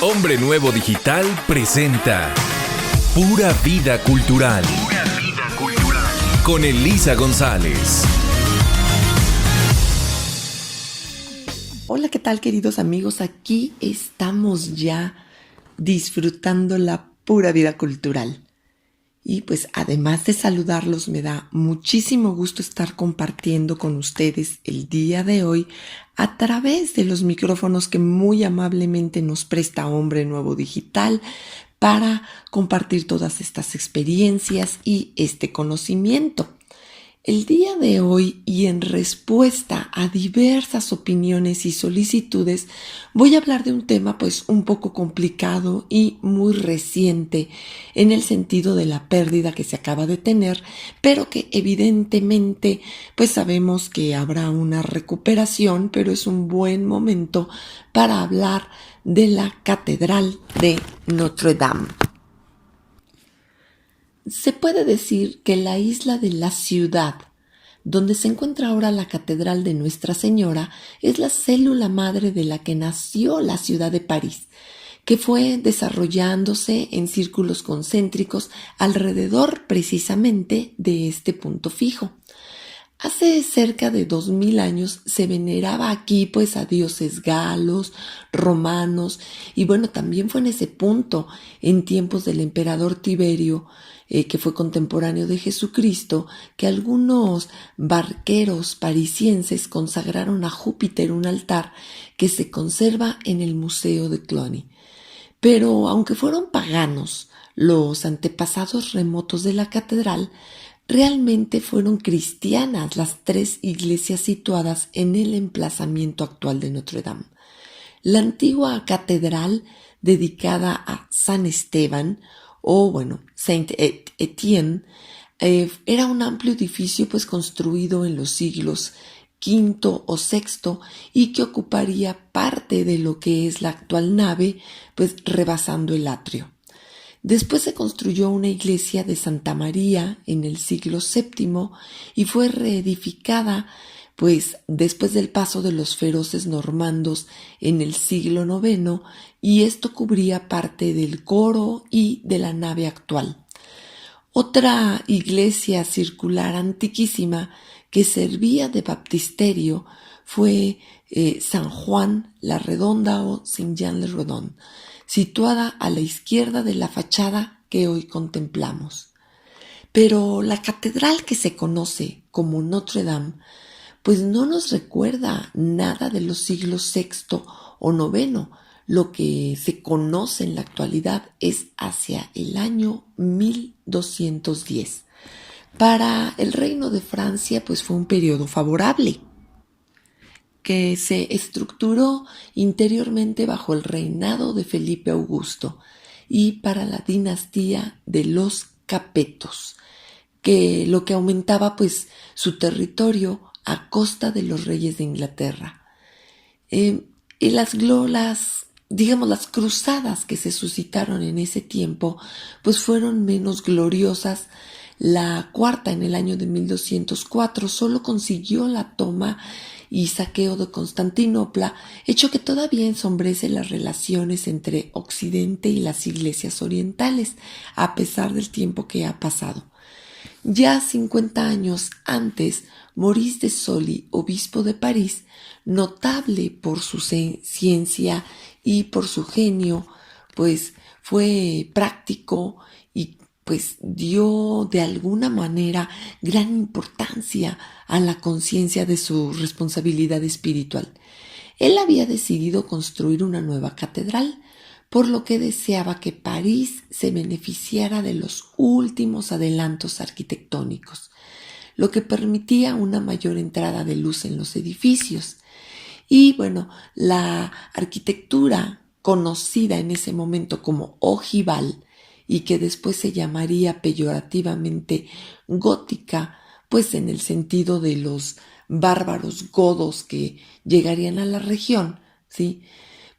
Hombre Nuevo Digital presenta Pura Vida Cultural con Elisa González. Hola, ¿qué tal, queridos amigos? Aquí estamos ya disfrutando la pura vida cultural. Y pues además de saludarlos, me da muchísimo gusto estar compartiendo con ustedes el día de hoy a través de los micrófonos que muy amablemente nos presta Hombre Nuevo Digital para compartir todas estas experiencias y este conocimiento. El día de hoy, y en respuesta a diversas opiniones y solicitudes, voy a hablar de un tema pues un poco complicado y muy reciente en el sentido de la pérdida que se acaba de tener, pero que evidentemente pues sabemos que habrá una recuperación, pero es un buen momento para hablar de la Catedral de Notre Dame. Se puede decir que la isla de la ciudad, donde se encuentra ahora la Catedral de Nuestra Señora, es la célula madre de la que nació la ciudad de París, que fue desarrollándose en círculos concéntricos alrededor precisamente de este punto fijo. Hace cerca de 2000 años se veneraba aquí pues a dioses galos, romanos, y bueno, también fue en ese punto, en tiempos del emperador Tiberio, que fue contemporáneo de Jesucristo, que algunos barqueros parisienses consagraron a Júpiter un altar que se conserva en el Museo de Cluny. Pero aunque fueron paganos, los antepasados remotos de la catedral realmente fueron cristianas las tres iglesias situadas en el emplazamiento actual de Notre Dame. La antigua catedral, dedicada a San Esteban, o bueno, Saint Etienne, era un amplio edificio pues construido en los siglos V o VI y que ocuparía parte de lo que es la actual nave, pues rebasando el atrio. Después se construyó una iglesia de Santa María en el siglo VII y fue reedificada pues después del paso de los feroces normandos en el siglo IX, y esto cubría parte del coro y de la nave actual. Otra iglesia circular antiquísima que servía de baptisterio fue San Juan la Redonda o Saint-Jean-le-Redon, situada a la izquierda de la fachada que hoy contemplamos. Pero la catedral que se conoce como Notre Dame pues no nos recuerda nada de los siglos VI o IX. Lo que se conoce en la actualidad es hacia el año 1210. Para el Reino de Francia pues fue un periodo favorable, que se estructuró interiormente bajo el reinado de Felipe Augusto, y para la dinastía de los Capetos, que lo que aumentaba pues su territorio a costa de los reyes de Inglaterra. Y las cruzadas que se suscitaron en ese tiempo pues fueron menos gloriosas. La cuarta, en el año de 1204, solo consiguió la toma y saqueo de Constantinopla, hecho que todavía ensombrece las relaciones entre Occidente y las iglesias orientales, a pesar del tiempo que ha pasado. Ya 50 años antes, Maurice de Sully, obispo de París, notable por su ciencia y por su genio, pues fue práctico y pues dio de alguna manera gran importancia a la conciencia de su responsabilidad espiritual. Él había decidido construir una nueva catedral, por lo que deseaba que París se beneficiara de los últimos adelantos arquitectónicos, lo que permitía una mayor entrada de luz en los edificios. Y bueno, la arquitectura conocida en ese momento como ojival, y que después se llamaría peyorativamente gótica, pues en el sentido de los bárbaros godos que llegarían a la región, ¿sí?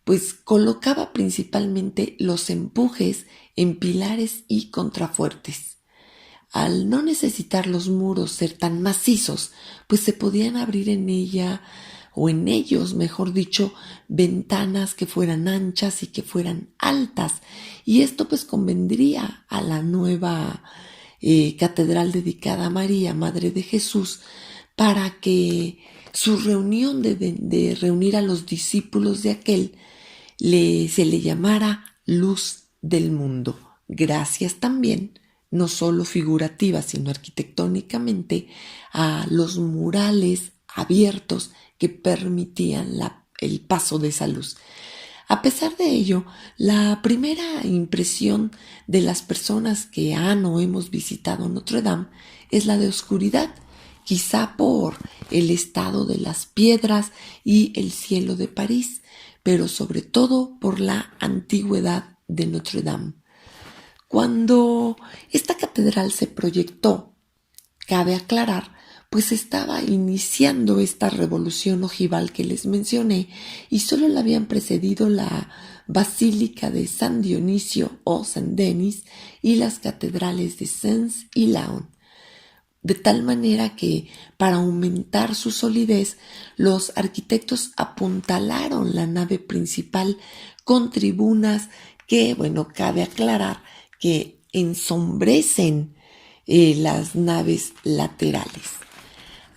Pues colocaba principalmente los empujes en pilares y contrafuertes. Al no necesitar los muros ser tan macizos, pues se podían abrir en ella o en ellos, mejor dicho, ventanas que fueran anchas y que fueran altas. Y esto pues convendría a la nueva catedral dedicada a María, Madre de Jesús, para que su reunión de reunir a los discípulos de aquel se le llamara Luz del Mundo. Gracias también, no solo figurativa, sino arquitectónicamente, a los murales abiertos que permitían el paso de esa luz. A pesar de ello, la primera impresión de las personas que han o hemos visitado Notre Dame es la de oscuridad, quizá por el estado de las piedras y el cielo de París, pero sobre todo por la antigüedad de Notre Dame. Cuando esta catedral se proyectó, cabe aclarar, pues estaba iniciando esta revolución ojival que les mencioné y solo la habían precedido la Basílica de San Dionisio o San Denis y las catedrales de Sens y Laon. De tal manera que, para aumentar su solidez, los arquitectos apuntalaron la nave principal con tribunas que, cabe aclarar que ensombrecen las naves laterales.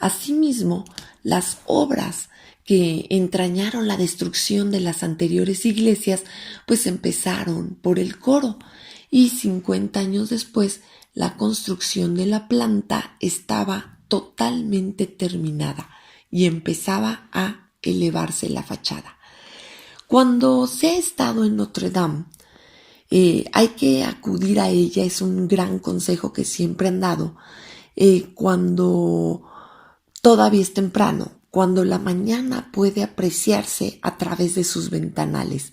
Asimismo, las obras que entrañaron la destrucción de las anteriores iglesias, pues empezaron por el coro y 50 años después la construcción de la planta estaba totalmente terminada y empezaba a elevarse la fachada. Cuando se ha estado en Notre Dame, hay que acudir a ella, es un gran consejo que siempre han dado, cuando todavía es temprano, cuando la mañana puede apreciarse a través de sus ventanales,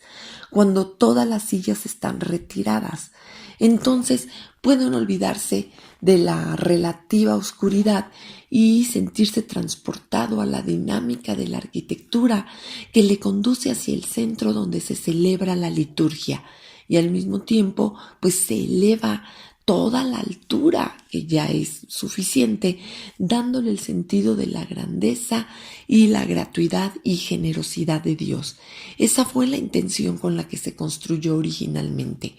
cuando todas las sillas están retiradas. Entonces pueden olvidarse de la relativa oscuridad y sentirse transportado a la dinámica de la arquitectura que le conduce hacia el centro donde se celebra la liturgia y al mismo tiempo pues se eleva toda la altura, que ya es suficiente, dándole el sentido de la grandeza y la gratuidad y generosidad de Dios. Esa fue la intención con la que se construyó originalmente.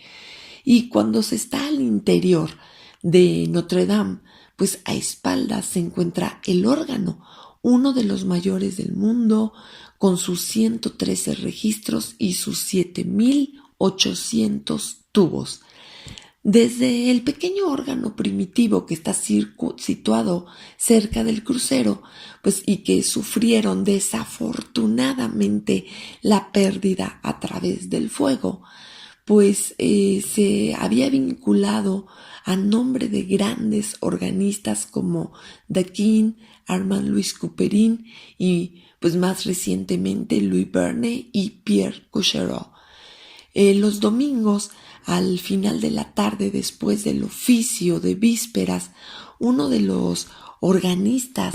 Y cuando se está al interior de Notre Dame, pues a espaldas se encuentra el órgano, uno de los mayores del mundo, con sus 113 registros y sus 7,800 tubos. Desde el pequeño órgano primitivo que está situado cerca del crucero, pues y que sufrieron desafortunadamente la pérdida a través del fuego, pues se había vinculado a nombre de grandes organistas como Daquin, Armand Louis Couperin y pues más recientemente Louis Berne y Pierre Cochereau. Los domingos, al final de la tarde, después del oficio de vísperas, uno de los organistas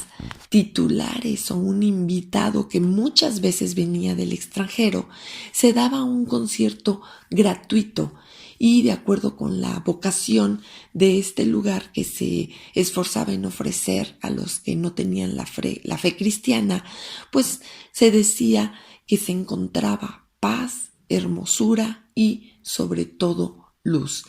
titulares o un invitado que muchas veces venía del extranjero, se daba un concierto gratuito y de acuerdo con la vocación de este lugar que se esforzaba en ofrecer a los que no tenían la fe cristiana, pues se decía que se encontraba paz, hermosura y sobre todo luz.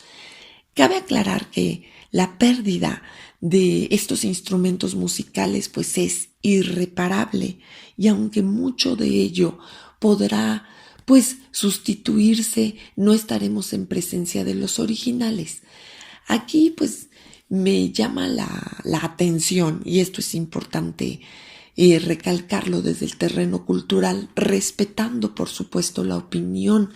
Cabe aclarar que la pérdida de estos instrumentos musicales pues es irreparable y aunque mucho de ello podrá pues sustituirse, no estaremos en presencia de los originales. Aquí pues me llama la atención, y esto es importante recalcarlo desde el terreno cultural, respetando por supuesto la opinión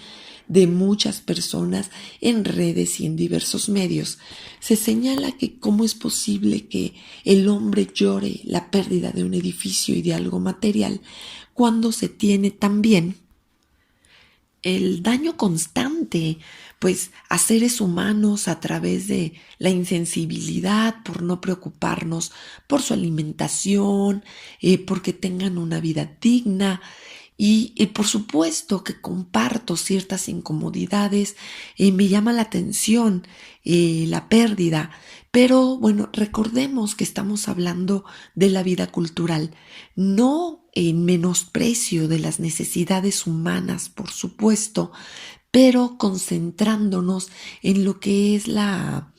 de muchas personas en redes y en diversos medios. Se señala que cómo es posible que el hombre llore la pérdida de un edificio y de algo material cuando se tiene también el daño constante, pues a seres humanos a través de la insensibilidad por no preocuparnos por su alimentación, porque tengan una vida digna Y por supuesto que comparto ciertas incomodidades, me llama la atención la pérdida, pero bueno, recordemos que estamos hablando de la vida cultural, no en menosprecio de las necesidades humanas, por supuesto, pero concentrándonos en lo que es la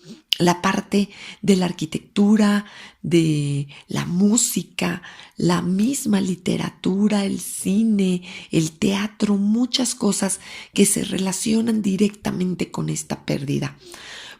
parte de la arquitectura, de la música, la misma literatura, el cine, el teatro, muchas cosas que se relacionan directamente con esta pérdida.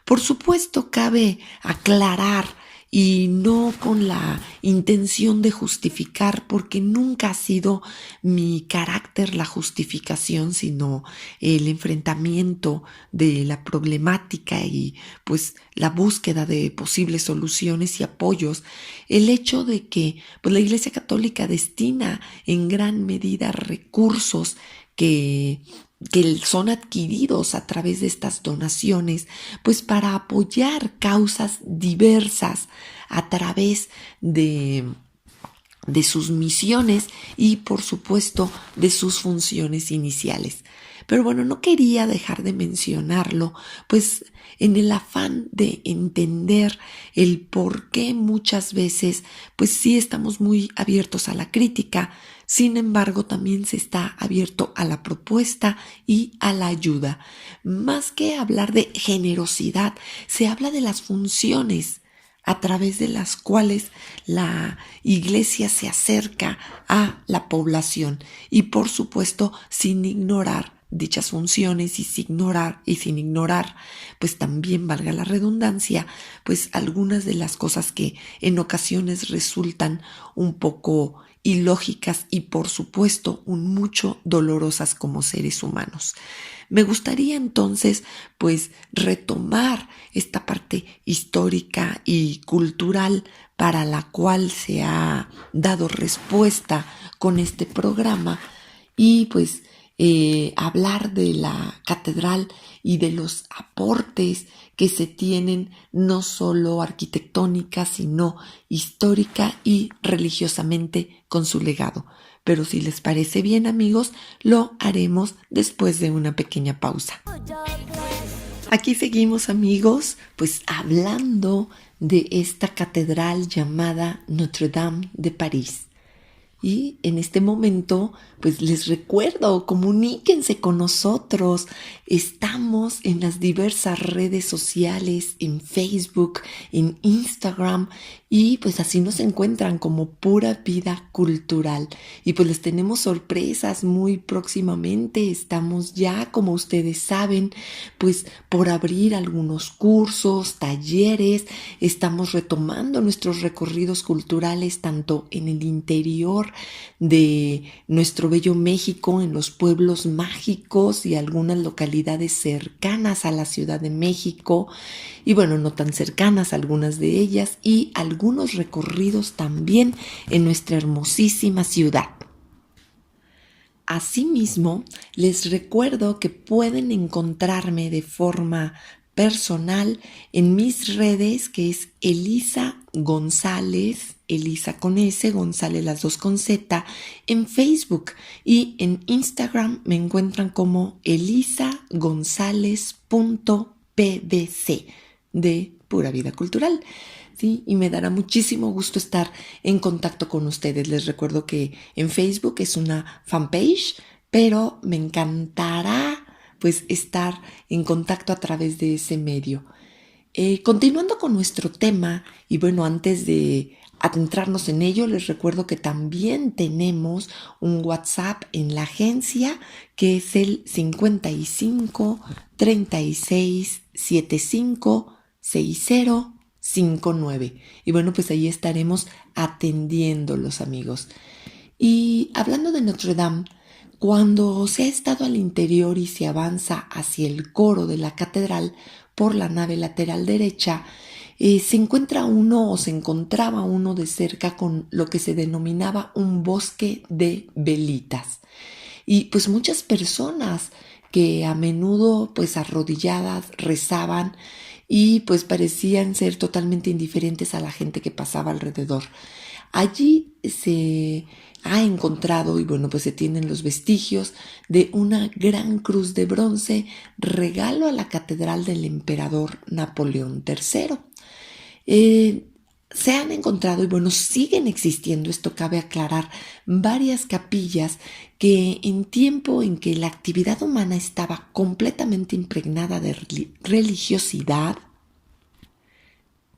Por supuesto, cabe aclarar y no con la intención de justificar, porque nunca ha sido mi carácter la justificación, sino el enfrentamiento de la problemática y pues la búsqueda de posibles soluciones y apoyos. El hecho de que pues, la Iglesia Católica destina en gran medida recursos que son adquiridos a través de estas donaciones, pues para apoyar causas diversas a través de sus misiones y por supuesto de sus funciones iniciales. Pero bueno, no quería dejar de mencionarlo, pues en el afán de entender el por qué muchas veces, pues sí estamos muy abiertos a la crítica. Sin embargo, también se está abierto a la propuesta y a la ayuda. Más que hablar de generosidad, se habla de las funciones a través de las cuales la Iglesia se acerca a la población y, por supuesto, sin ignorar dichas funciones y sin ignorar, pues también valga la redundancia, pues algunas de las cosas que en ocasiones resultan un poco ilógicas y por supuesto mucho dolorosas como seres humanos. Me gustaría entonces pues retomar esta parte histórica y cultural para la cual se ha dado respuesta con este programa y pues hablar de la catedral y de los aportes que se tienen no solo arquitectónica, sino histórica y religiosamente con su legado. Pero si les parece bien, amigos, lo haremos después de una pequeña pausa. Aquí seguimos, amigos, pues hablando de esta catedral llamada Notre Dame de París. Y en este momento, pues les recuerdo, comuníquense con nosotros. Estamos en las diversas redes sociales, en Facebook, en Instagram, y pues así nos encuentran como Pura Vida Cultural. Y pues les tenemos sorpresas muy próximamente. Estamos ya, como ustedes saben, pues por abrir algunos cursos, talleres. Estamos retomando nuestros recorridos culturales tanto en el interior de nuestro bello México, en los pueblos mágicos y algunas localidades cercanas a la Ciudad de México y bueno, no tan cercanas algunas de ellas y algunos recorridos también en nuestra hermosísima ciudad. Asimismo, les recuerdo que pueden encontrarme de forma personal en mis redes, que es Elisa González, Elisa con S, González las dos con Z, en Facebook y en Instagram me encuentran como elisagonzalez.pdc de Pura Vida Cultural. ¿Sí? Y me dará muchísimo gusto estar en contacto con ustedes. Les recuerdo que en Facebook es una fanpage, pero me encantará pues estar en contacto a través de ese medio. Continuando con nuestro tema, y bueno, antes de adentrarnos en ello, les recuerdo que también tenemos un WhatsApp en la agencia, que es el 55 36 75 60 59. Y bueno, pues ahí estaremos atendiéndolos, amigos. Y hablando de Notre Dame, cuando se ha estado al interior y se avanza hacia el coro de la catedral por la nave lateral derecha, se encontraba uno de cerca con lo que se denominaba un bosque de velitas. Y pues muchas personas que a menudo pues arrodilladas rezaban y pues parecían ser totalmente indiferentes a la gente que pasaba alrededor. Allí se ha encontrado, y bueno, pues se tienen los vestigios de una gran cruz de bronce, regalo a la catedral del emperador Napoleón III. Se han encontrado, y bueno, siguen existiendo, esto cabe aclarar, varias capillas que en tiempo en que la actividad humana estaba completamente impregnada de religiosidad,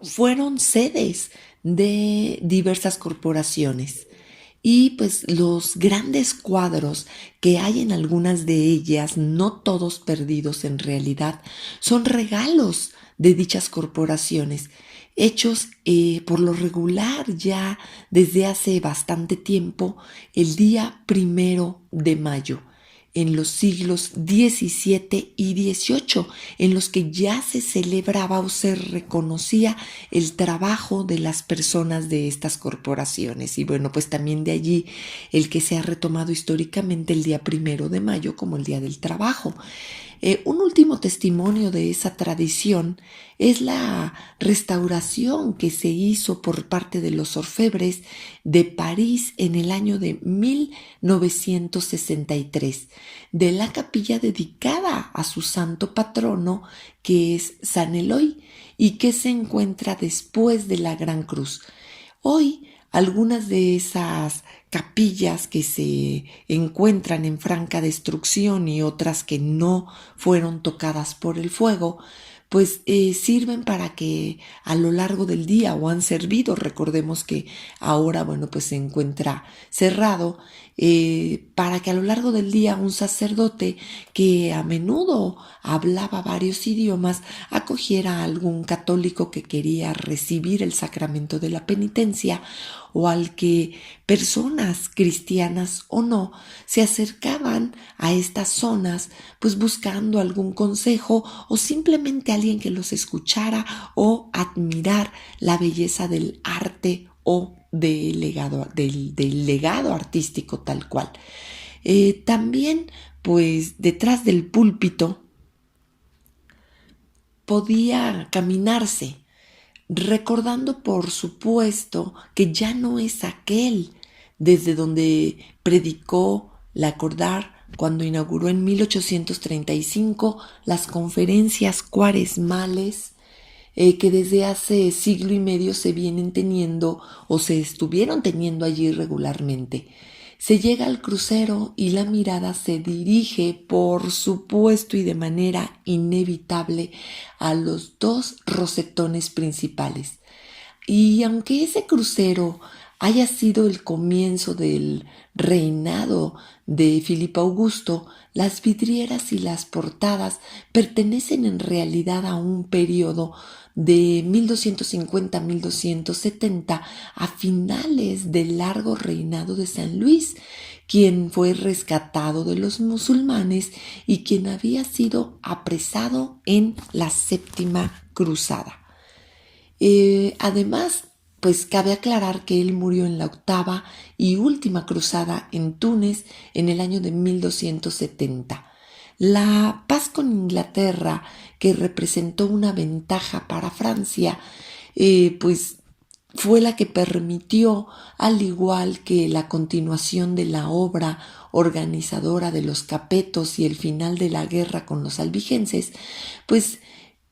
fueron sedes de diversas corporaciones. Y pues los grandes cuadros que hay en algunas de ellas, no todos perdidos en realidad, son regalos de dichas corporaciones, hechos por lo regular ya desde hace bastante tiempo, el día 1 de mayo, en los siglos XVII y XVIII, en los que ya se celebraba o se reconocía el trabajo de las personas de estas corporaciones. Y bueno, pues también de allí el que se ha retomado históricamente el día 1 de mayo como el Día del Trabajo. Un último testimonio de esa tradición es la restauración que se hizo por parte de los orfebres de París en el año de 1963 de la capilla dedicada a su santo patrono, que es San Eloy, y que se encuentra después de la Gran Cruz. Hoy, algunas de esas capillas que se encuentran en franca destrucción y otras que no fueron tocadas por el fuego, pues sirven para que a lo largo del día, o han servido, recordemos que ahora, bueno, pues se encuentra cerrado, para que a lo largo del día un sacerdote que a menudo hablaba varios idiomas acogiera a algún católico que quería recibir el sacramento de la penitencia, o al que personas cristianas o no se acercaban a estas zonas pues buscando algún consejo o simplemente alguien que los escuchara o admirar la belleza del arte o del legado artístico tal cual. También pues detrás del púlpito podía caminarse, recordando por supuesto que ya no es aquel desde donde predicó Lacordaire cuando inauguró en 1835 las conferencias cuaresmales que desde hace siglo y medio se vienen teniendo o se estuvieron teniendo allí regularmente. Se llega al crucero y la mirada se dirige, por supuesto y de manera inevitable, a los dos rosetones principales. Y aunque ese crucero haya sido el comienzo del reinado de Filipe Augusto, las vidrieras y las portadas pertenecen en realidad a un periodo de 1250 a 1270, a finales del largo reinado de San Luis, quien fue rescatado de los musulmanes y quien había sido apresado en la Séptima Cruzada. Además, pues cabe aclarar que él murió en la octava y última cruzada en Túnez en el año de 1270. La paz con Inglaterra, que representó una ventaja para Francia, pues fue la que permitió, al igual que la continuación de la obra organizadora de los Capetos y el final de la guerra con los albigenses, pues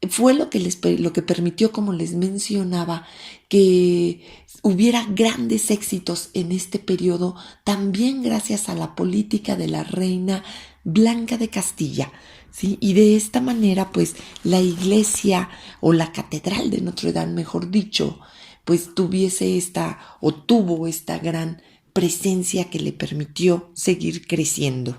fue lo que permitió, como les mencionaba, que hubiera grandes éxitos en este periodo, también gracias a la política de la reina Blanca de Castilla, ¿sí? Y de esta manera, pues, la iglesia o la catedral de Notre Dame, mejor dicho, pues tuvo esta gran presencia que le permitió seguir creciendo.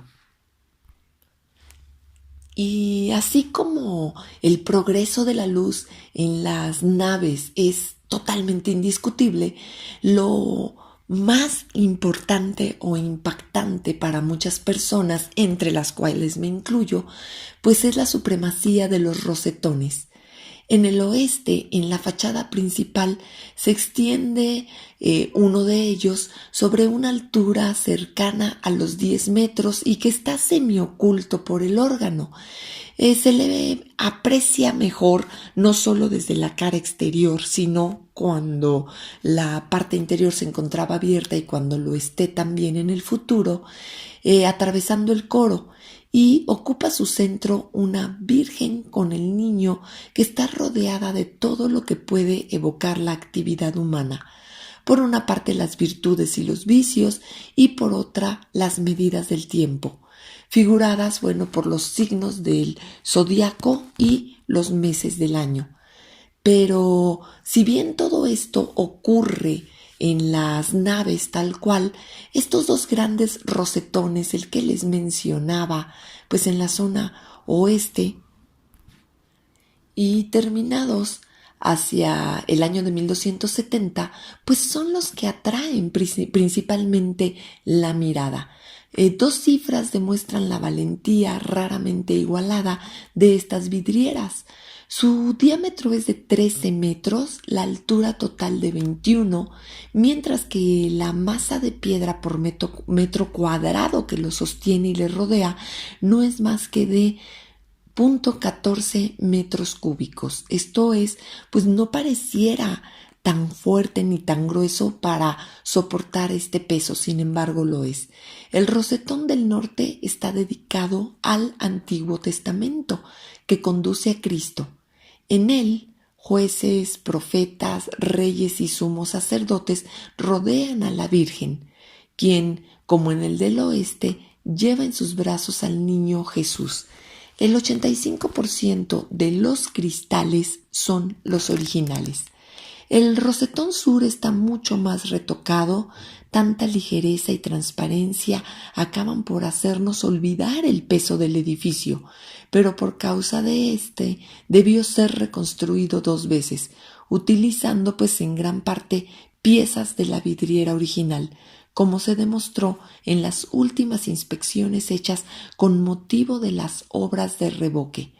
Y así como el progreso de la luz en las naves es totalmente indiscutible, lo más importante o impactante para muchas personas, entre las cuales me incluyo, pues es la supremacía de los rosetones. En el oeste, en la fachada principal, se extiende uno de ellos sobre una altura cercana a los 10 metros y que está semioculto por el órgano. Se le aprecia mejor no solo desde la cara exterior, sino cuando la parte interior se encontraba abierta y cuando lo esté también en el futuro, atravesando el coro, y ocupa su centro una Virgen con el niño que está rodeada de todo lo que puede evocar la actividad humana. Por una parte las virtudes y los vicios y por otra las medidas del tiempo, figuradas, por los signos del zodiaco y los meses del año. Pero si bien todo esto ocurre en las naves tal cual, estos dos grandes rosetones, el que les mencionaba, pues en la zona oeste y terminados hacia el año de 1270, pues son los que atraen principalmente la mirada. Dos cifras demuestran la valentía raramente igualada de estas vidrieras. Su diámetro es de 13 metros, la altura total de 21, mientras que la masa de piedra por metro cuadrado que lo sostiene y le rodea no es más que de 0.14 metros cúbicos. Esto es, pues no pareciera tan fuerte ni tan grueso para soportar este peso, sin embargo lo es. El rosetón del norte está dedicado al Antiguo Testamento, que conduce a Cristo. En él, jueces, profetas, reyes y sumos sacerdotes rodean a la Virgen, quien, como en el del oeste, lleva en sus brazos al niño Jesús. El 85% de los cristales son los originales. El rosetón sur está mucho más retocado, tanta ligereza y transparencia acaban por hacernos olvidar el peso del edificio, pero por causa de este debió ser reconstruido 2 veces, utilizando pues en gran parte piezas de la vidriera original, como se demostró en las últimas inspecciones hechas con motivo de las obras de revoque.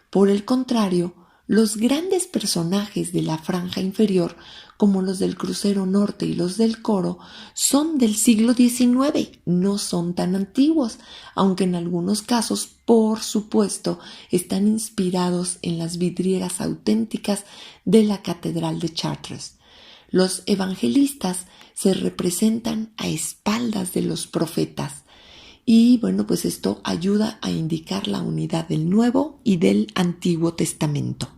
Por el contrario, los grandes personajes de la franja inferior, como los del crucero norte y los del coro, son del siglo XIX, no son tan antiguos, aunque en algunos casos, por supuesto, están inspirados en las vidrieras auténticas de la Catedral de Chartres. Los evangelistas se representan a espaldas de los profetas y pues esto ayuda a indicar la unidad del Nuevo y del Antiguo Testamento.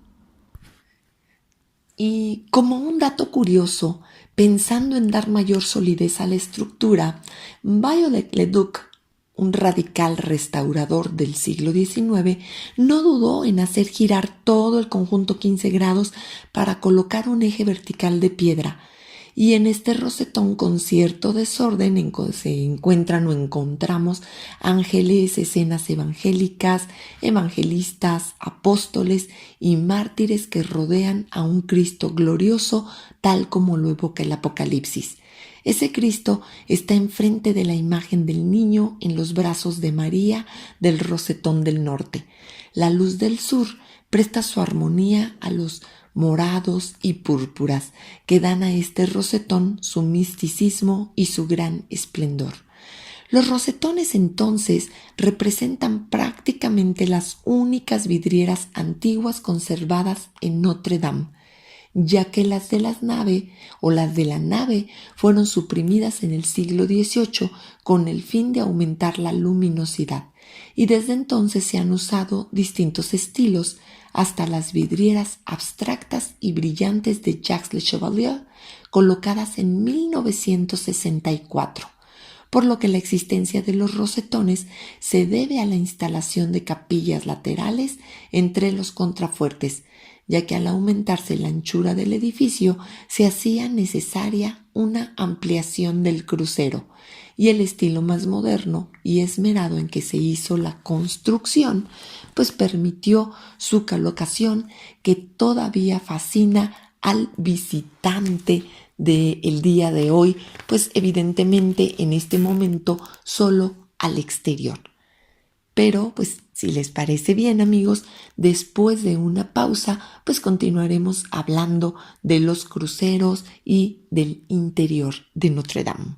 Y como un dato curioso, pensando en dar mayor solidez a la estructura, Viollet-le-Duc, un radical restaurador del siglo XIX, no dudó en hacer girar todo el conjunto 15 grados para colocar un eje vertical de piedra. Y en este rosetón con cierto desorden se encuentran o encontramos ángeles, escenas evangélicas, evangelistas, apóstoles y mártires que rodean a un Cristo glorioso tal como lo evoca el Apocalipsis. Ese Cristo está enfrente de la imagen del niño en los brazos de María del rosetón del norte. La luz del sur presta su armonía a los morados y púrpuras que dan a este rosetón su misticismo y su gran esplendor. Los rosetones entonces representan prácticamente las únicas vidrieras antiguas conservadas en Notre Dame, ya que las de la nave fueron suprimidas en el siglo XVIII con el fin de aumentar la luminosidad, y desde entonces se han usado distintos estilos hasta las vidrieras abstractas y brillantes de Jacques Le Chevalier, colocadas en 1964, por lo que la existencia de los rosetones se debe a la instalación de capillas laterales entre los contrafuertes, ya que al aumentarse la anchura del edificio se hacía necesaria una ampliación del crucero, y el estilo más moderno y esmerado en que se hizo la construcción, pues permitió su colocación que todavía fascina al visitante del día de hoy, pues evidentemente en este momento solo al exterior. Pero pues si les parece bien, amigos, después de una pausa, pues continuaremos hablando de los cruceros y del interior de Notre Dame.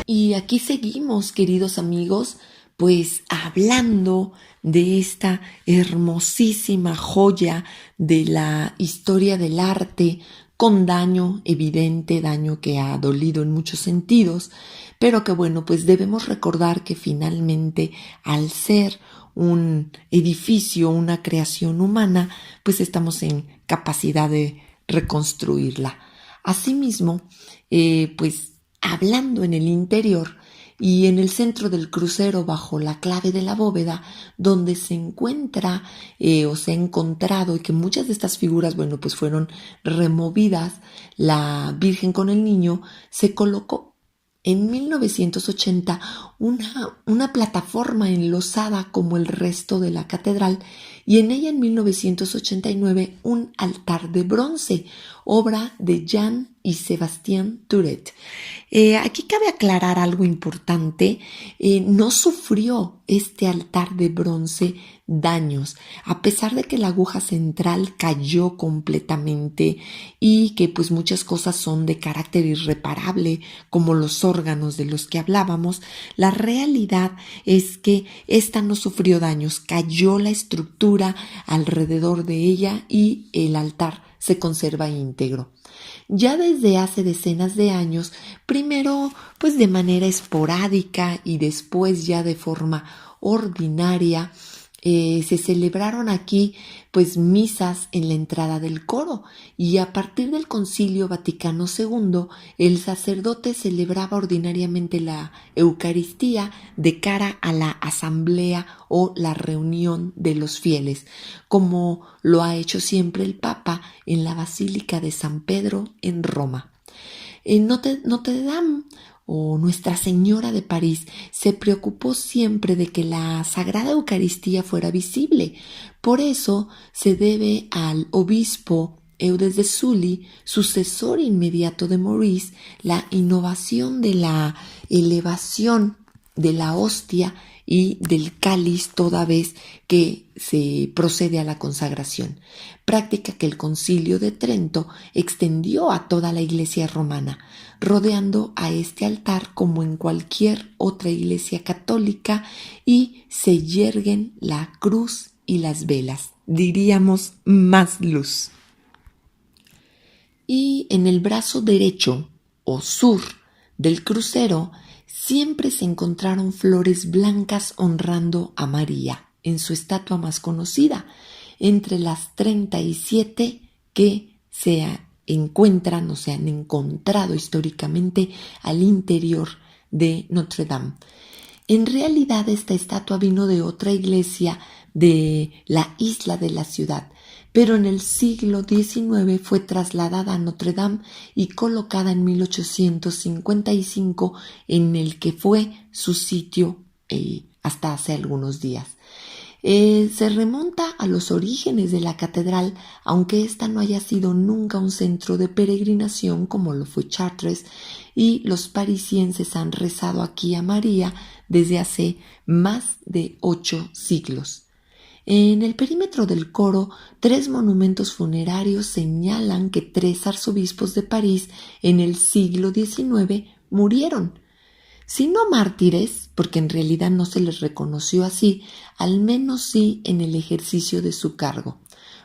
Y aquí seguimos, queridos amigos, pues hablando de esta hermosísima joya de la historia del arte, con daño evidente, daño que ha dolido en muchos sentidos, pero que bueno, pues debemos recordar que finalmente al ser un edificio, una creación humana, pues estamos en capacidad de reconstruirla. Asimismo, pues hablando en el interior y en el centro del crucero bajo la clave de la bóveda, donde se encuentra o se ha encontrado y que muchas de estas figuras, bueno, pues fueron removidas, la Virgen con el Niño, se colocó en 1980 una plataforma enlosada como el resto de la catedral y en ella en 1989 un altar de bronce, obra de Jean y Sébastien Touret. Aquí cabe aclarar algo importante, no sufrió este altar de bronce daños, a pesar de que la aguja central cayó completamente y que pues muchas cosas son de carácter irreparable, como los órganos de los que hablábamos. La realidad es que esta no sufrió daños, cayó la estructura alrededor de ella y el altar se conserva íntegro. Ya desde hace decenas de años, primero pues de manera esporádica y después ya de forma ordinaria, se celebraron aquí pues misas en la entrada del coro y a partir del Concilio Vaticano II el sacerdote celebraba ordinariamente la Eucaristía de cara a la asamblea o la reunión de los fieles, como lo ha hecho siempre el Papa en la Basílica de San Pedro en Roma. En Notre Dame o Nuestra Señora de París se preocupó siempre de que la Sagrada Eucaristía fuera visible. Por eso se debe al obispo Eudes de Sully, sucesor inmediato de Maurice, la innovación de la elevación de la hostia y del cáliz toda vez que se procede a la consagración, práctica que el Concilio de Trento extendió a toda la Iglesia romana, rodeando a este altar como en cualquier otra iglesia católica y se yerguen la cruz y las velas, diríamos más luz. Y en el brazo derecho o sur del crucero siempre se encontraron flores blancas honrando a María en su estatua más conocida, entre las 37 que se encuentran o se han encontrado históricamente al interior de Notre Dame. En realidad esta estatua vino de otra iglesia de la isla de la ciudad, pero en el siglo XIX fue trasladada a Notre Dame y colocada en 1855 en el que fue su sitio hasta hace algunos días. Se remonta a los orígenes de la catedral, aunque esta no haya sido nunca un centro de peregrinación como lo fue Chartres, y los parisienses han rezado aquí a María desde hace más de 8 siglos. En el perímetro del coro, 3 monumentos funerarios señalan que 3 arzobispos de París en el siglo XIX murieron. Si no mártires, porque en realidad no se les reconoció así, al menos sí en el ejercicio de su cargo.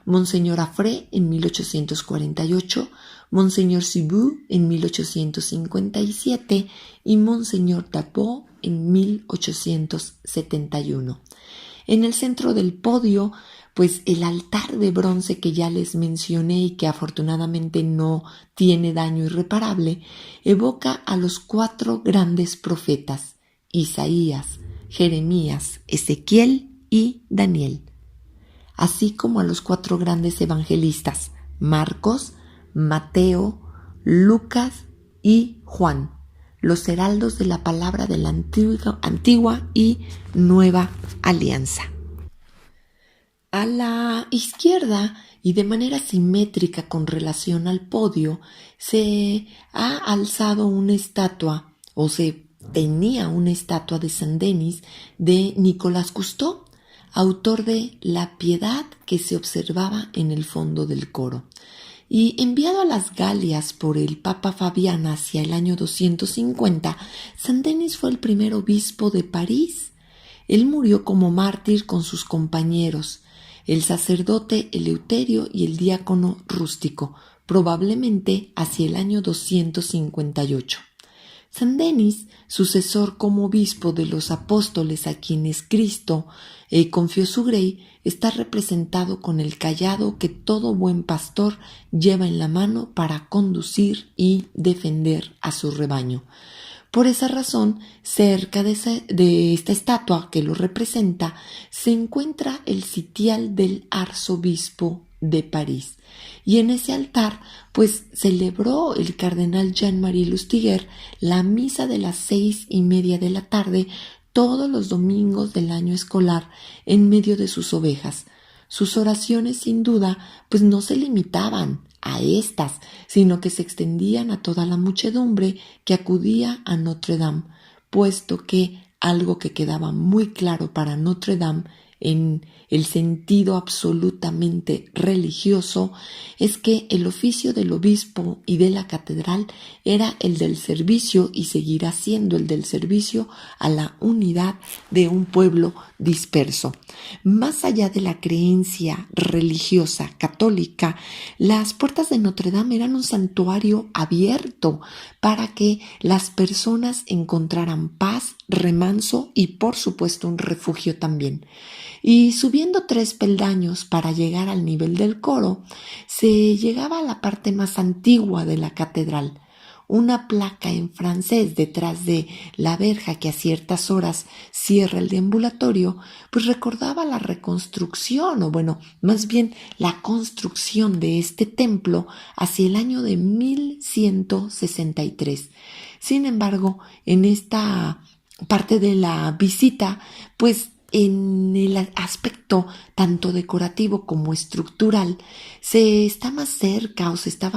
Monseñor Affray en 1848, Monseñor Cibou en 1857 y Monseñor Dabo en 1871. En el centro del podio, pues el altar de bronce que ya les mencioné y que afortunadamente no tiene daño irreparable, evoca a los 4 grandes profetas, Isaías, Jeremías, Ezequiel y Daniel, así como a los 4 grandes evangelistas, Marcos, Mateo, Lucas y Juan, los heraldos de la palabra de la antigua y nueva alianza. A la izquierda y de manera simétrica con relación al podio se ha alzado una estatua o se tenía una estatua de Saint-Denis de Nicolas Cousteau, autor de La Piedad que se observaba en el fondo del coro. Y enviado a las Galias por el Papa Fabián hacia el año 250, Saint-Denis fue el primer obispo de París. Él murió como mártir con sus compañeros, el sacerdote Eleuterio y el diácono Rústico, probablemente hacia el año 258. San Denis, sucesor como obispo de los apóstoles a quienes Cristo confió su grey, está representado con el cayado que todo buen pastor lleva en la mano para conducir y defender a su rebaño. Por esa razón, cerca de esta estatua que lo representa, se encuentra el sitial del arzobispo de París. Y en ese altar, pues, celebró el cardenal Jean-Marie Lustiger la misa de las 6:30 de la tarde todos los domingos del año escolar en medio de sus ovejas. Sus oraciones, sin duda, pues no se limitaban a estas, sino que se extendían a toda la muchedumbre que acudía a Notre Dame, puesto que algo que quedaba muy claro para Notre Dame en el sentido absolutamente religioso es que el oficio del obispo y de la catedral era el del servicio y seguirá siendo el del servicio a la unidad de un pueblo disperso. Más allá de la creencia religiosa católica, las puertas de Notre Dame eran un santuario abierto para que las personas encontraran paz, remanso y por supuesto un refugio también. Y subiendo 3 peldaños para llegar al nivel del coro, se llegaba a la parte más antigua de la catedral. Una placa en francés detrás de la verja que a ciertas horas cierra el deambulatorio, pues recordaba la reconstrucción, o bueno, más bien la construcción de este templo hacia el año de 1163. Sin embargo, en esta parte de la visita, pues en el aspecto tanto decorativo como estructural, se estaba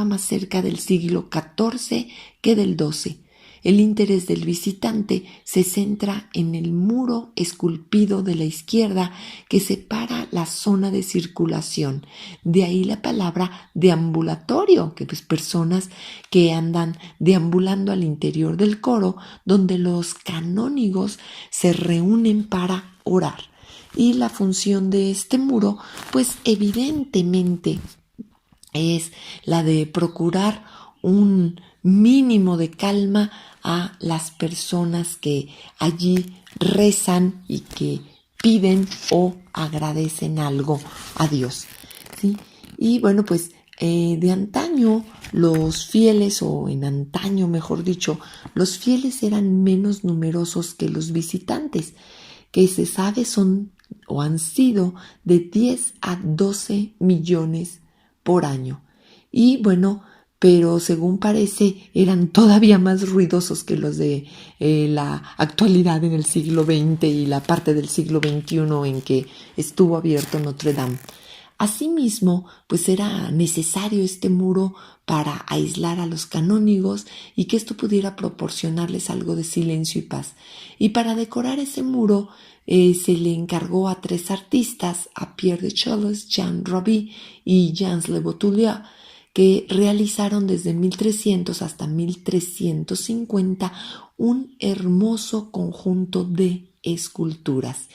más cerca del siglo XIV que del XII. El interés del visitante se centra en el muro esculpido de la izquierda que separa la zona de circulación. De ahí la palabra deambulatorio, que pues personas que andan deambulando al interior del coro, donde los canónigos se reúnen para orar. Y la función de este muro, pues evidentemente es la de procurar un mínimo de calma a las personas que allí rezan y que piden o agradecen algo a Dios, ¿sí? Y bueno, pues de antaño los fieles, o en antaño mejor dicho, los fieles eran menos numerosos que los visitantes, que se sabe son o han sido de 10 a 12 millones por año. Y bueno, pero según parece eran todavía más ruidosos que los de la actualidad en el siglo XX y la parte del siglo XXI en que estuvo abierto Notre Dame. Asimismo, pues era necesario este muro para aislar a los canónigos y que esto pudiera proporcionarles algo de silencio y paz. Y para decorar ese muro se le encargó a 3 artistas, a Pierre de Chelles, Jean Roby y Jean Le Boutelier, que realizaron desde 1300 hasta 1350 un hermoso conjunto de esculturas.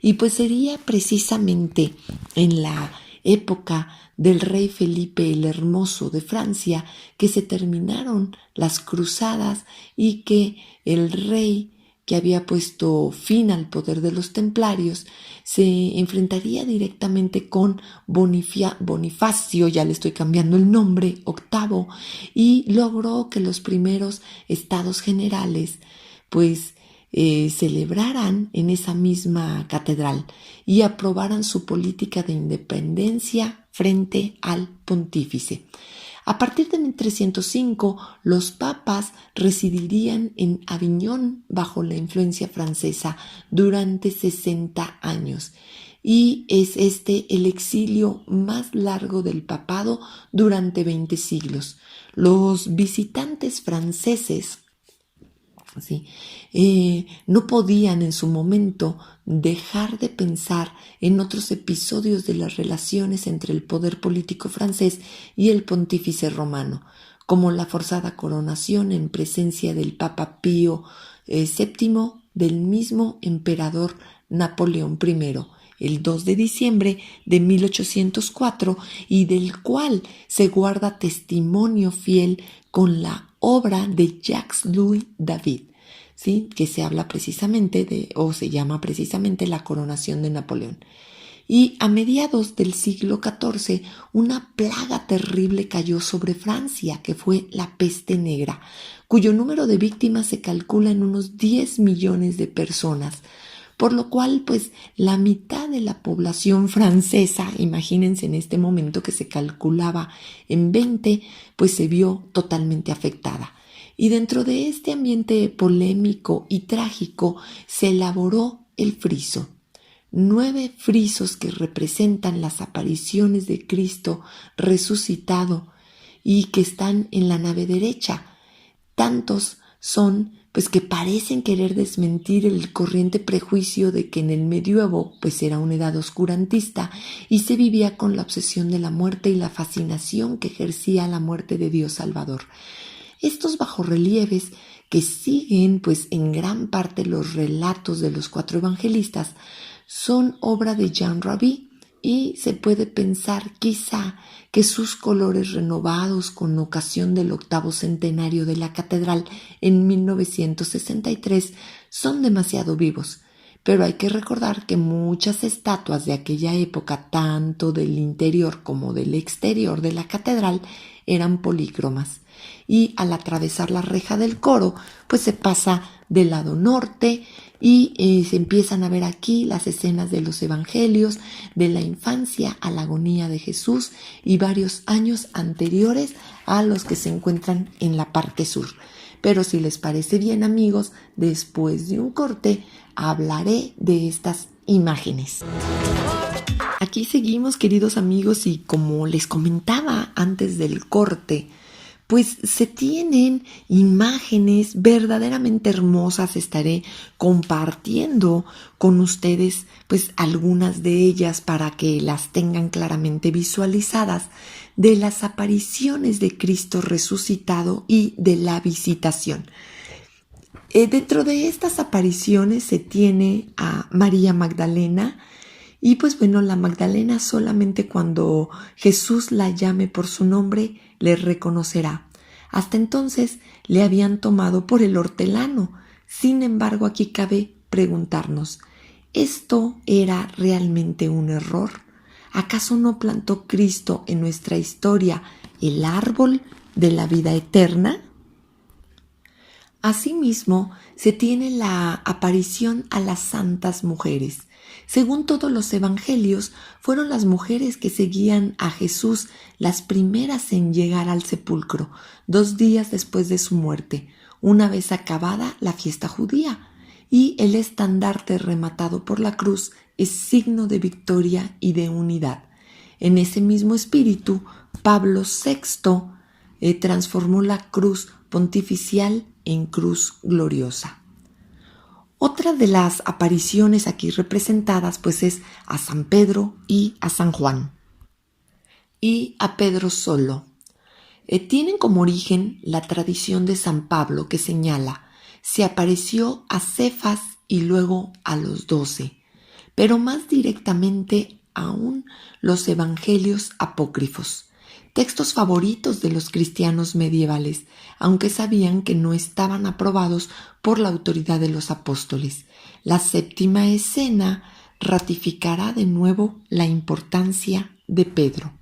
Y pues sería precisamente en la época del rey Felipe el Hermoso de Francia que se terminaron las cruzadas y que el rey que había puesto fin al poder de los templarios se enfrentaría directamente con Bonifacio, ya le estoy cambiando el nombre, VIII, y logró que los primeros estados generales pues celebraran en esa misma catedral y aprobaran su política de independencia frente al pontífice. A partir de 1305, los papas residirían en Aviñón bajo la influencia francesa durante 60 años. Y es este el exilio más largo del papado durante 20 siglos. Los visitantes franceses no podían en su momento dejar de pensar en otros episodios de las relaciones entre el poder político francés y el pontífice romano, como la forzada coronación en presencia del Papa Pío VII del mismo emperador Napoleón I, el 2 de diciembre de 1804, y del cual se guarda testimonio fiel con la obra de Jacques-Louis David, ¿sí? Que se habla precisamente se llama precisamente La coronación de Napoleón. Y a mediados del siglo XIV, una plaga terrible cayó sobre Francia, que fue la peste negra, cuyo número de víctimas se calcula en unos 10 millones de personas, por lo cual, pues, la mitad de la población francesa, imagínense en este momento que se calculaba en 20, pues se vio totalmente afectada. Y dentro de este ambiente polémico y trágico se elaboró el friso. 9 frisos que representan las apariciones de Cristo resucitado y que están en la nave derecha. Tantos son pues que parecen querer desmentir el corriente prejuicio de que en el medioevo pues era una edad oscurantista y se vivía con la obsesión de la muerte y la fascinación que ejercía la muerte de Dios Salvador. Estos bajorrelieves, que siguen pues en gran parte los relatos de los 4 evangelistas, son obra de Jean Raby, y se puede pensar quizá que sus colores renovados con ocasión del 8º centenario de la catedral en 1963 son demasiado vivos. Pero hay que recordar que muchas estatuas de aquella época, tanto del interior como del exterior de la catedral, eran polícromas. Y al atravesar la reja del coro, pues se pasa del lado norte y se empiezan a ver aquí las escenas de los evangelios, de la infancia a la agonía de Jesús y varios años anteriores a los que se encuentran en la parte sur. Pero si les parece bien, amigos, después de un corte hablaré de estas imágenes. Aquí seguimos, queridos amigos, y como les comentaba antes del corte, pues se tienen imágenes verdaderamente hermosas. Estaré compartiendo con ustedes pues algunas de ellas para que las tengan claramente visualizadas, de las apariciones de Cristo resucitado y de la visitación. Dentro de estas apariciones se tiene a María Magdalena, y pues bueno, la Magdalena solamente cuando Jesús la llame por su nombre le reconocerá. Hasta entonces le habían tomado por el hortelano. Sin embargo, aquí cabe preguntarnos, ¿esto era realmente un error? ¿Acaso no plantó Cristo en nuestra historia el árbol de la vida eterna? Asimismo, se tiene la aparición a las santas mujeres. Según todos los evangelios, fueron las mujeres que seguían a Jesús las primeras en llegar al sepulcro, 2 días después de su muerte, una vez acabada la fiesta judía, y el estandarte rematado por la cruz es signo de victoria y de unidad. En ese mismo espíritu, Pablo VI transformó la cruz pontificial en cruz gloriosa. Otra de las apariciones aquí representadas pues es a San Pedro y a San Juan, y a Pedro solo. Tienen como origen la tradición de San Pablo, que señala: se apareció a Cefas y luego a los 12, pero más directamente aún los evangelios apócrifos, textos favoritos de los cristianos medievales, aunque sabían que no estaban aprobados por la autoridad de los apóstoles. La 7ª escena ratificará de nuevo la importancia de Pedro.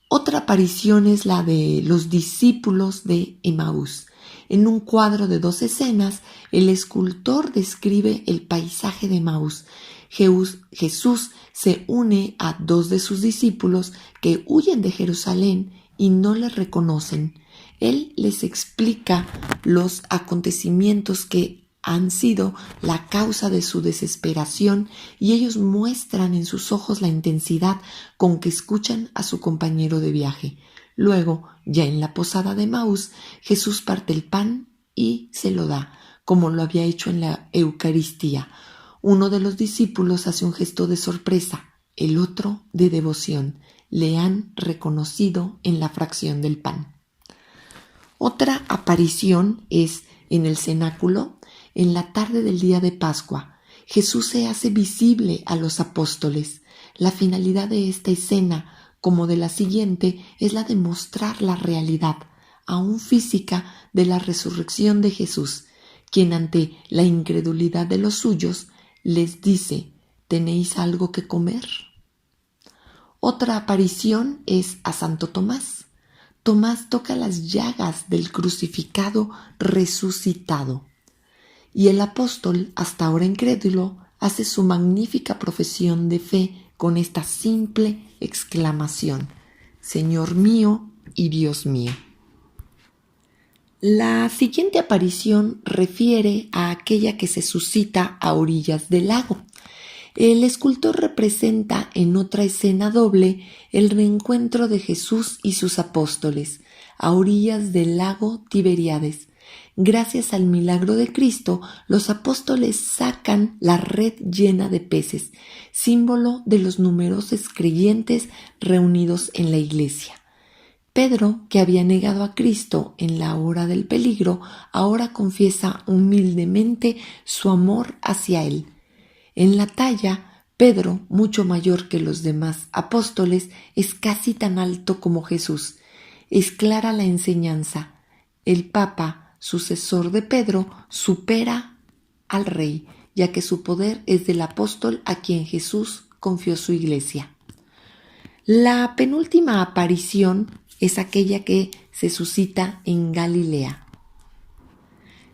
Otra aparición es la de los discípulos de Emaús. En un cuadro de 2 escenas, el escultor describe el paisaje de Emaús. Jesús se une a 2 de sus discípulos que huyen de Jerusalén y no le reconocen. Él les explica los acontecimientos que han sido la causa de su desesperación, y ellos muestran en sus ojos la intensidad con que escuchan a su compañero de viaje. Luego, ya en la posada de Emaús, Jesús parte el pan y se lo da, como lo había hecho en la Eucaristía. Uno de los discípulos hace un gesto de sorpresa, el otro de devoción. Le han reconocido en la fracción del pan. Otra aparición es en el cenáculo, en la tarde del día de Pascua. Jesús se hace visible a los apóstoles. La finalidad de esta escena, como de la siguiente, es la de mostrar la realidad, aún física, de la resurrección de Jesús, quien ante la incredulidad de los suyos les dice: ¿tenéis algo que comer? Otra aparición es a Santo Tomás. Tomás toca las llagas del crucificado resucitado. Y el apóstol, hasta ahora incrédulo, hace su magnífica profesión de fe con esta simple exclamación: Señor mío y Dios mío. La siguiente aparición refiere a aquella que se suscita a orillas del lago. El escultor representa en otra escena doble el reencuentro de Jesús y sus apóstoles a orillas del lago Tiberíades. Gracias al milagro de Cristo, los apóstoles sacan la red llena de peces, símbolo de los numerosos creyentes reunidos en la iglesia. Pedro, que había negado a Cristo en la hora del peligro, ahora confiesa humildemente su amor hacia él. En la talla, Pedro, mucho mayor que los demás apóstoles, es casi tan alto como Jesús. Es clara la enseñanza. El Papa, sucesor de Pedro, supera al Rey, ya que su poder es del apóstol a quien Jesús confió su iglesia. La penúltima aparición es aquella que se suscita en Galilea.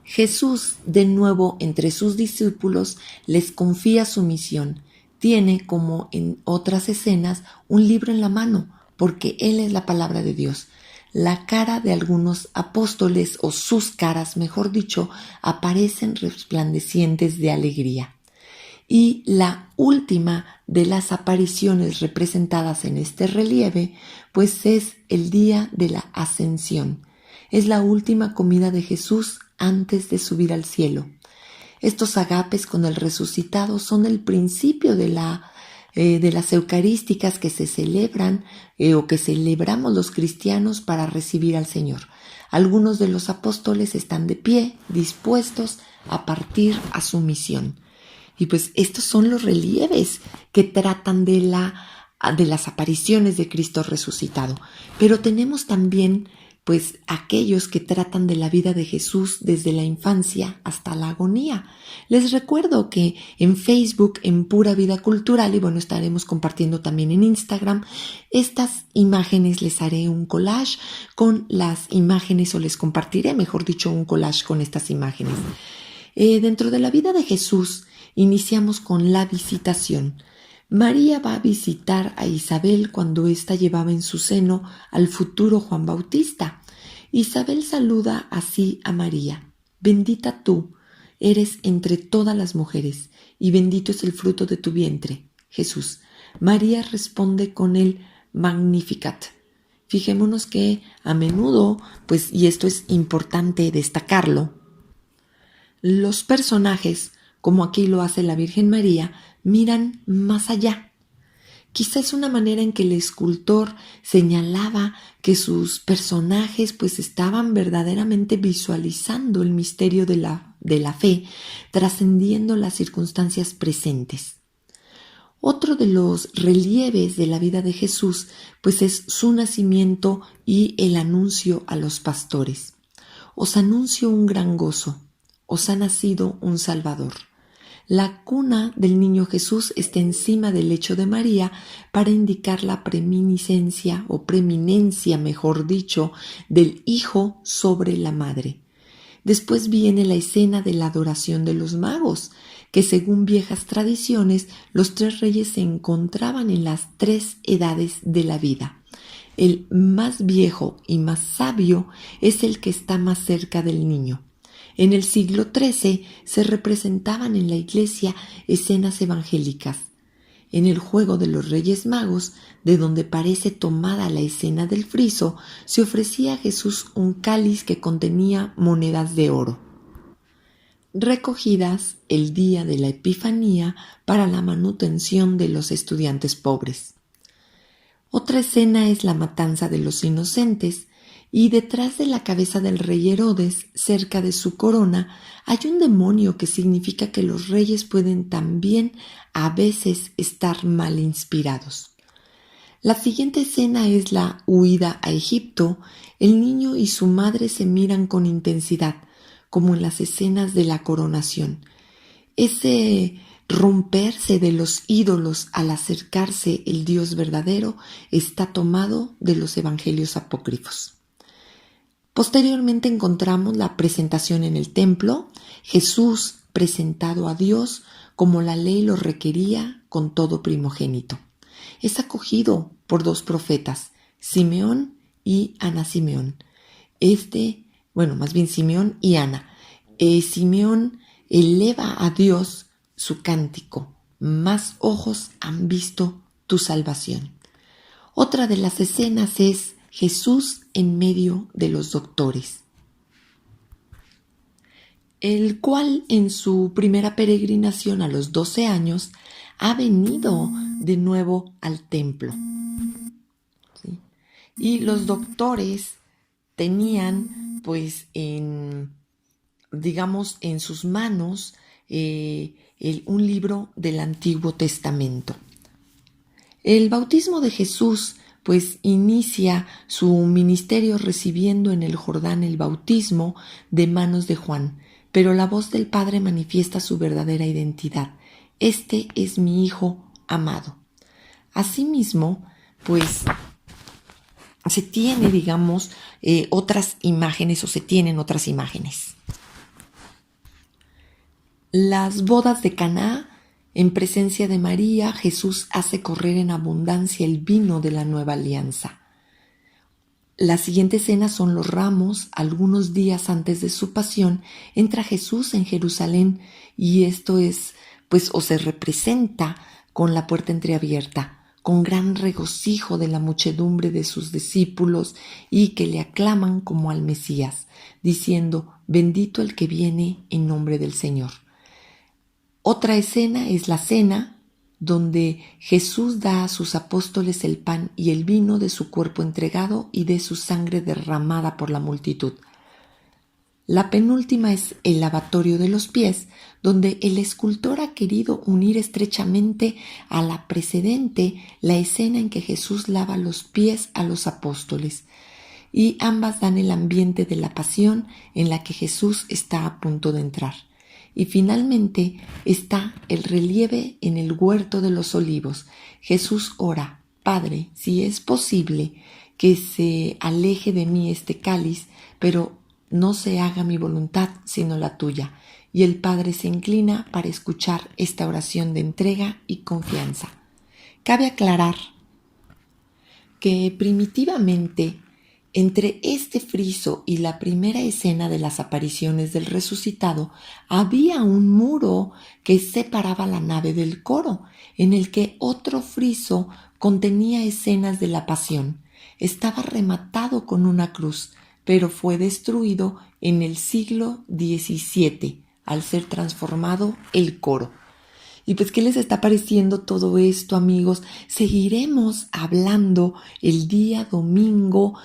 Jesús, de nuevo entre sus discípulos, les confía su misión. Tiene, como en otras escenas, un libro en la mano, porque Él es la palabra de Dios. La cara de algunos apóstoles, o sus caras, mejor dicho, aparecen resplandecientes de alegría. Y la última de las apariciones representadas en este relieve, pues es el día de la Ascensión. Es la última comida de Jesús antes de subir al cielo. Estos agapes con el resucitado son el principio de las eucarísticas que se celebran o que celebramos los cristianos para recibir al Señor. Algunos de los apóstoles están de pie, dispuestos a partir a su misión. Y pues estos son los relieves que tratan de las apariciones de Cristo resucitado. Pero tenemos también pues aquellos que tratan de la vida de Jesús desde la infancia hasta la agonía. Les recuerdo que en Facebook, en Pura Vida Cultural, y bueno, estaremos compartiendo también en Instagram, estas imágenes, les haré un collage con las imágenes, o les compartiré, mejor dicho, un collage con estas imágenes. Dentro de la vida de Jesús, iniciamos con la visitación. María va a visitar a Isabel cuando ésta llevaba en su seno al futuro Juan Bautista. Isabel saluda así a María: bendita tú eres entre todas las mujeres, y bendito es el fruto de tu vientre, Jesús. María responde con el Magnificat. Fijémonos que a menudo, pues, y esto es importante destacarlo, los personajes, como aquí lo hace la Virgen María, miran más allá. Quizá es una manera en que el escultor señalaba que sus personajes pues estaban verdaderamente visualizando el misterio de la fe, trascendiendo las circunstancias presentes. Otro de los relieves de la vida de Jesús pues es su nacimiento y el anuncio a los pastores. Os anuncio un gran gozo, os ha nacido un Salvador. La cuna del niño Jesús está encima del lecho de María para indicar la preeminencia, o preeminencia, mejor dicho, del Hijo sobre la Madre. Después viene la escena de la adoración de los magos, que según viejas tradiciones, los tres reyes se encontraban en las tres edades de la vida. El más viejo y más sabio es el que está más cerca del niño. En el siglo XIII se representaban en la iglesia escenas evangélicas. En el juego de los Reyes Magos, de donde parece tomada la escena del friso, se ofrecía a Jesús un cáliz que contenía monedas de oro, recogidas el día de la Epifanía para la manutención de los estudiantes pobres. Otra escena es la matanza de los inocentes, y detrás de la cabeza del rey Herodes, cerca de su corona, hay un demonio que significa que los reyes pueden también a veces estar mal inspirados. La siguiente escena es la huida a Egipto. El niño y su madre se miran con intensidad, como en las escenas de la coronación. Ese romperse de los ídolos al acercarse el Dios verdadero está tomado de los evangelios apócrifos. Posteriormente encontramos la presentación en el templo, Jesús presentado a Dios como la ley lo requería con todo primogénito. Es acogido por dos profetas, Simeón y Ana Simeón. Simeón y Ana. Simeón eleva a Dios su cántico, más ojos han visto tu salvación. Otra de las escenas es Jesús en medio de los doctores, el cual en su primera peregrinación a los 12 años ha venido de nuevo al templo. ¿Sí? Y los doctores tenían en sus manos un libro del Antiguo Testamento. El bautismo de Jesús inicia su ministerio recibiendo en el Jordán el bautismo de manos de Juan, pero la voz del Padre manifiesta su verdadera identidad. Este es mi Hijo amado. Asimismo, se tienen otras imágenes. Las bodas de Caná, en presencia de María, Jesús hace correr en abundancia el vino de la nueva alianza. La siguiente escena son los ramos. Algunos días antes de su pasión, entra Jesús en Jerusalén y esto se representa con la puerta entreabierta, con gran regocijo de la muchedumbre de sus discípulos y que le aclaman como al Mesías, diciendo: bendito el que viene en nombre del Señor. Otra escena es la cena, donde Jesús da a sus apóstoles el pan y el vino de su cuerpo entregado y de su sangre derramada por la multitud. La penúltima es el lavatorio de los pies, donde el escultor ha querido unir estrechamente a la precedente la escena en que Jesús lava los pies a los apóstoles, y ambas dan el ambiente de la pasión en la que Jesús está a punto de entrar. Y finalmente está el relieve en el huerto de los olivos. Jesús ora: Padre, si es posible, que se aleje de mí este cáliz, pero no se haga mi voluntad sino la tuya. Y el Padre se inclina para escuchar esta oración de entrega y confianza. Cabe aclarar que primitivamente, entre este friso y la primera escena de las apariciones del resucitado, había un muro que separaba la nave del coro, en el que otro friso contenía escenas de la pasión. Estaba rematado con una cruz, pero fue destruido en el siglo XVII, al ser transformado el coro. Y ¿qué les está pareciendo todo esto, amigos? Seguiremos hablando el día domingo,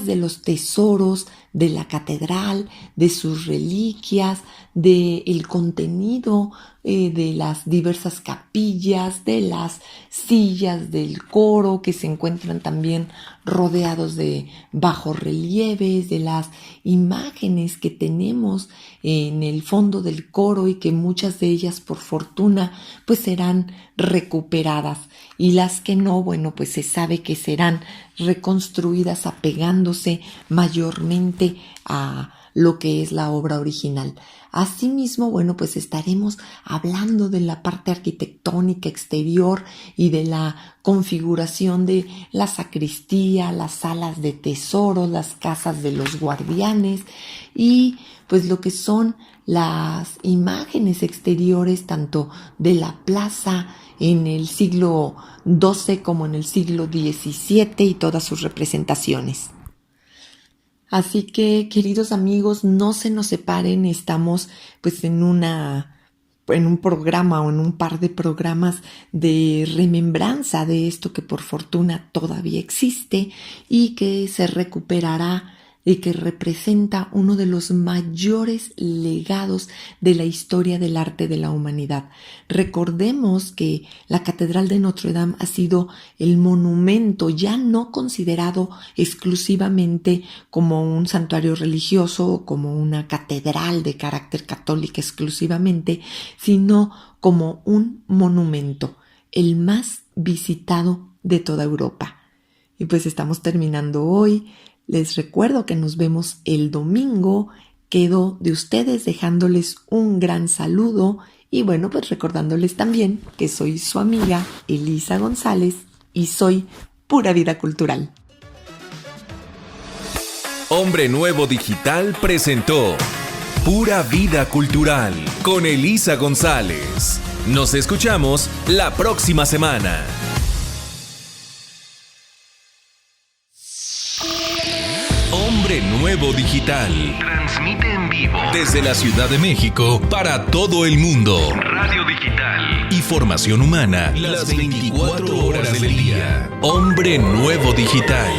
de los tesoros de la catedral, de sus reliquias, del contenido de las diversas capillas, de las sillas del coro que se encuentran también rodeados de bajorrelieves, de las imágenes que tenemos en el fondo del coro y que muchas de ellas, por fortuna, serán recuperadas, y las que no, se sabe que serán reconstruidas apegándose mayormente a lo que es la obra original. Asimismo, estaremos hablando de la parte arquitectónica exterior y de la configuración de la sacristía, las salas de tesoros, las casas de los guardianes y lo que son las imágenes exteriores tanto de la plaza en el siglo XII como en el siglo XVII y todas sus representaciones. Así que, queridos amigos, no se nos separen, estamos en un programa o en un par de programas de remembranza de esto que por fortuna todavía existe y que se recuperará y que representa uno de los mayores legados de la historia del arte de la humanidad. Recordemos que la Catedral de Notre Dame ha sido el monumento ya no considerado exclusivamente como un santuario religioso o como una catedral de carácter católico exclusivamente, sino como un monumento, el más visitado de toda Europa. Y pues estamos terminando hoy. Les recuerdo que nos vemos el domingo. Quedo de ustedes dejándoles un gran saludo y bueno, pues recordándoles también que soy su amiga Elisa González y soy Pura Vida Cultural. Hombre Nuevo Digital presentó Pura Vida Cultural con Elisa González. Nos escuchamos la próxima semana. Hombre Nuevo Digital. Transmite en vivo desde la Ciudad de México para todo el mundo. Radio digital y formación humana las 24 horas del día. Hombre Nuevo Digital.